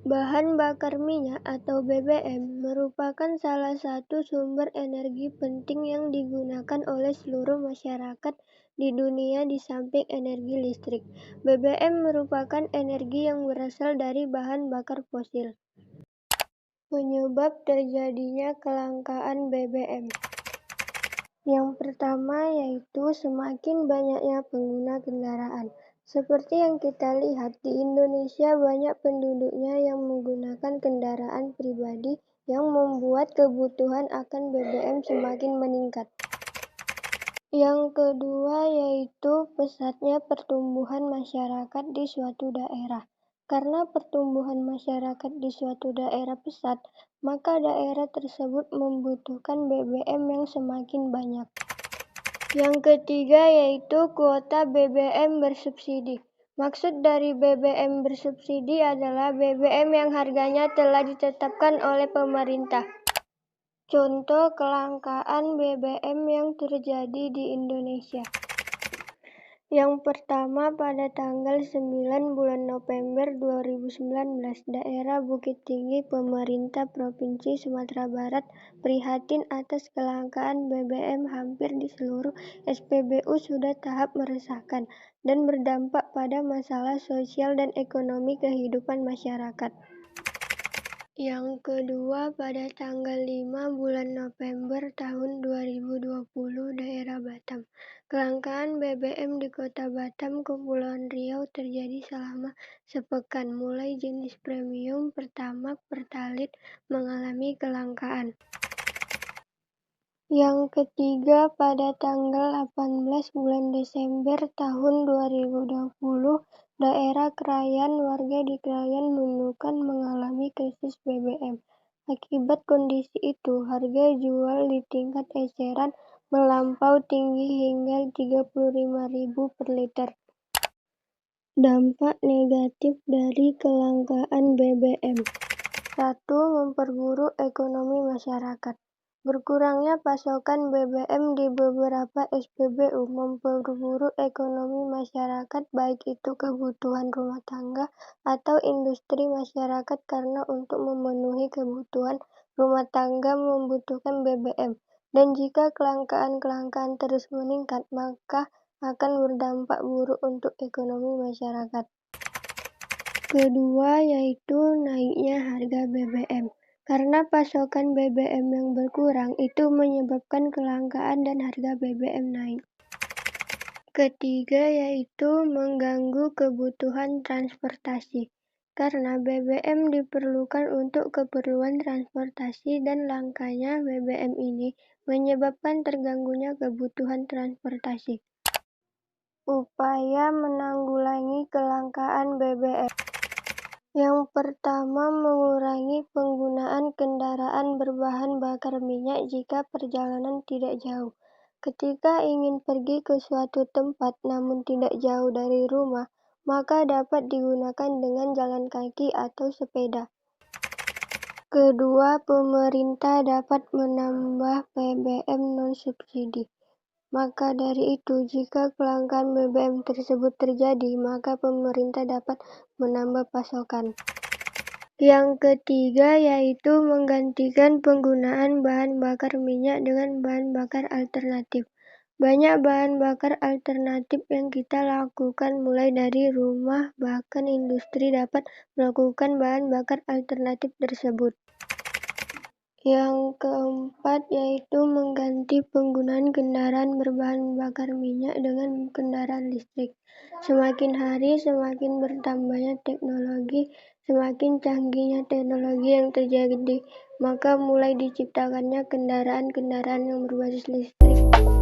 Bahan bakar minyak atau BBM merupakan salah satu sumber energi penting yang digunakan oleh seluruh masyarakat di dunia di samping energi listrik. BBM merupakan energi yang berasal dari bahan bakar fosil. Penyebab terjadinya kelangkaan BBM. Yang pertama yaitu semakin banyaknya pengguna kendaraan. Seperti yang kita lihat, di Indonesia banyak penduduknya yang menggunakan kendaraan pribadi yang membuat kebutuhan akan BBM semakin meningkat. Yang kedua yaitu pesatnya pertumbuhan masyarakat di suatu daerah. Karena pertumbuhan masyarakat di suatu daerah pesat, maka daerah tersebut membutuhkan BBM yang semakin banyak. Yang ketiga yaitu kuota BBM bersubsidi. Maksud dari BBM bersubsidi adalah BBM yang harganya telah ditetapkan oleh pemerintah. Contoh kelangkaan BBM yang terjadi di Indonesia. Yang pertama, pada tanggal 9 bulan November 2019, daerah Bukit Tinggi pemerintah Provinsi Sumatera Barat prihatin atas kelangkaan BBM hampir di seluruh SPBU sudah tahap meresahkan dan berdampak pada masalah sosial dan ekonomi kehidupan masyarakat. Yang kedua, pada tanggal 5 bulan November tahun 2020, daerah Batam. Kelangkaan BBM di kota Batam, Kepulauan Riau terjadi selama sepekan, mulai jenis premium, Pertamax, Pertalite mengalami kelangkaan. Yang ketiga, pada tanggal 18 bulan Desember tahun 2020, daerah Krayan, warga di Krayan Nunukan mengalami krisis BBM. Akibat kondisi itu, harga jual di tingkat eceran melampau tinggi hingga Rp35.000 per liter. Dampak negatif dari kelangkaan BBM. 1. Memperburuk ekonomi masyarakat. Berkurangnya pasokan BBM di beberapa SPBU memperburuk ekonomi masyarakat, baik itu kebutuhan rumah tangga atau industri masyarakat, karena untuk memenuhi kebutuhan rumah tangga membutuhkan BBM. Dan jika kelangkaan terus meningkat, maka akan berdampak buruk untuk ekonomi masyarakat. Kedua yaitu naiknya harga BBM. Karena pasokan BBM yang berkurang, itu menyebabkan kelangkaan dan harga BBM naik. Ketiga yaitu mengganggu kebutuhan transportasi. Karena BBM diperlukan untuk keperluan transportasi dan langkanya BBM ini menyebabkan terganggunya kebutuhan transportasi. Upaya menanggulangi kelangkaan BBM. Yang pertama, mengurangi penggunaan kendaraan berbahan bakar minyak jika perjalanan tidak jauh. Ketika ingin pergi ke suatu tempat namun tidak jauh dari rumah, maka dapat digunakan dengan jalan kaki atau sepeda. Kedua, pemerintah dapat menambah BBM non-subsidi. Maka dari itu, jika kelangkaan BBM tersebut terjadi, maka pemerintah dapat menambah pasokan. Yang ketiga yaitu menggantikan penggunaan bahan bakar minyak dengan bahan bakar alternatif. Banyak bahan bakar alternatif yang kita lakukan, mulai dari rumah, bahkan industri dapat melakukan bahan bakar alternatif tersebut. Yang keempat yaitu mengganti penggunaan kendaraan berbahan bakar minyak dengan kendaraan listrik. Semakin hari semakin bertambahnya teknologi, semakin canggihnya teknologi yang terjadi, maka mulai diciptakannya kendaraan-kendaraan yang berbasis listrik.